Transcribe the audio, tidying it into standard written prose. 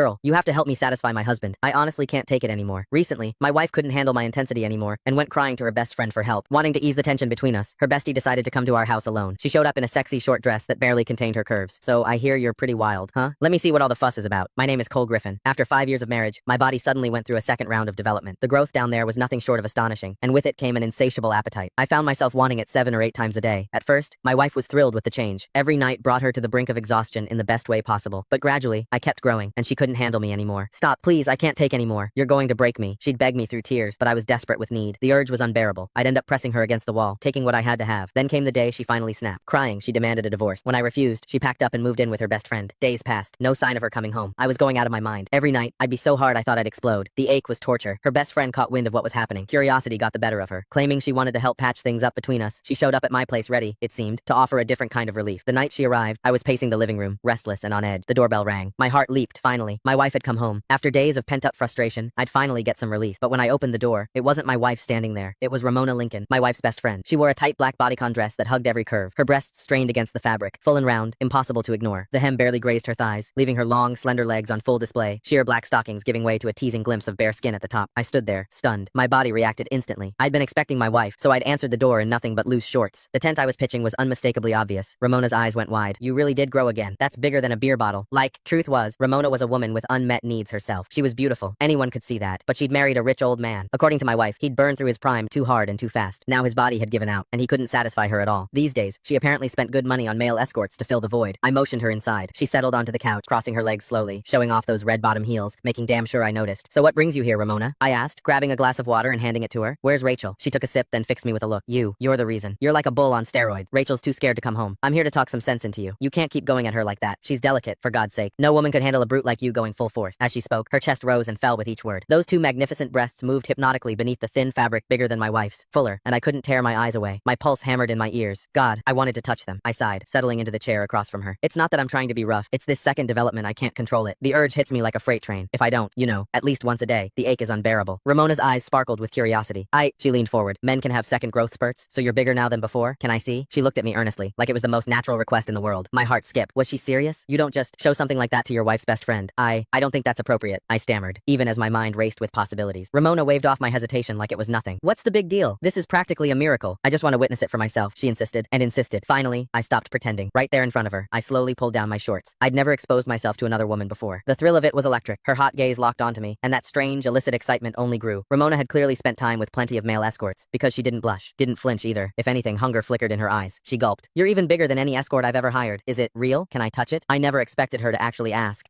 Girl, you have to help me satisfy my husband. I honestly can't take it anymore. Recently, my wife couldn't handle my intensity anymore and went crying to her best friend for help. Wanting to ease the tension between us, her bestie decided to come to our house alone. She showed up in a sexy short dress that barely contained her curves. So I hear you're pretty wild, huh? Let me see what all the fuss is about. My name is Cole Griffin. After 5 years of marriage, my body suddenly went through a second round of development. The growth down there was nothing short of astonishing, and with it came an insatiable appetite. I found myself wanting it 7 or 8 times a day. At first, my wife was thrilled with the change. Every night brought her to the brink of exhaustion in the best way possible. But gradually, I kept growing, and she couldn't handle me anymore. Stop, please, I can't take anymore. You're going to break me. She'd beg me through tears, but I was desperate with need. The urge was unbearable. I'd end up pressing her against the wall, taking what I had to have. Then came the day she finally snapped. Crying, she demanded a divorce. When I refused, she packed up and moved in with her best friend. Days passed, no sign of her coming home. I was going out of my mind. Every night, I'd be so hard I thought I'd explode. The ache was torture. Her best friend caught wind of what was happening. Curiosity got the better of her. Claiming she wanted to help patch things up between us, she showed up at my place ready, it seemed, to offer a different kind of relief. The night she arrived, I was pacing the living room, restless and on edge. The doorbell rang. My heart leaped, finally. My wife had come home. After days of pent-up frustration, I'd finally get some release. But when I opened the door, it wasn't my wife standing there. It was Ramona Lincoln, my wife's best friend. She wore a tight black bodycon dress that hugged every curve. Her breasts strained against the fabric, full and round, impossible to ignore. The hem barely grazed her thighs, leaving her long, slender legs on full display, sheer black stockings giving way to a teasing glimpse of bare skin at the top. I stood there, stunned. My body reacted instantly. I'd been expecting my wife, so I'd answered the door in nothing but loose shorts. The tent I was pitching was unmistakably obvious. Ramona's eyes went wide. You really did grow again. That's bigger than a beer bottle. Truth was, Ramona was a woman with unmet needs herself. She was beautiful. Anyone could see that. But she'd married a rich old man. According to my wife, he'd burned through his prime too hard and too fast. Now his body had given out, and he couldn't satisfy her at all. These days, she apparently spent good money on male escorts to fill the void. I motioned her inside. She settled onto the couch, crossing her legs slowly, showing off those red bottom heels, making damn sure I noticed. So what brings you here, Ramona? I asked, grabbing a glass of water and handing it to her. Where's Rachel? She took a sip, then fixed me with a look. You're the reason. You're like a bull on steroids. Rachel's too scared to come home. I'm here to talk some sense into you. You can't keep going at her like that. She's delicate, for God's sake. No woman could handle a brute like you going full force. As she spoke, her chest rose and fell with each word. Those two magnificent breasts moved hypnotically beneath the thin fabric bigger than my wife's, fuller, and I couldn't tear my eyes away. My pulse hammered in my ears. God, I wanted to touch them. I sighed, settling into the chair across from her. It's not that I'm trying to be rough. It's this second development I can't control it. The urge hits me like a freight train. If I don't, at least once a day, the ache is unbearable. Ramona's eyes sparkled with curiosity. She leaned forward. Men can have second growth spurts, so you're bigger now than before? Can I see? She looked at me earnestly, like it was the most natural request in the world. My heart skipped. Was she serious? You don't just show something like that to your wife's best friend. I don't think that's appropriate, I stammered, even as my mind raced with possibilities. Ramona waved off my hesitation like it was nothing. What's the big deal? This is practically a miracle. I just want to witness it for myself, she insisted, and insisted. Finally, I stopped pretending. Right there in front of her, I slowly pulled down my shorts. I'd never exposed myself to another woman before. The thrill of it was electric. Her hot gaze locked onto me, and that strange, illicit excitement only grew. Ramona had clearly spent time with plenty of male escorts, because she didn't blush, didn't flinch either. If anything, hunger flickered in her eyes. She gulped. You're even bigger than any escort I've ever hired. Is it real? Can I touch it? I never expected her to actually ask.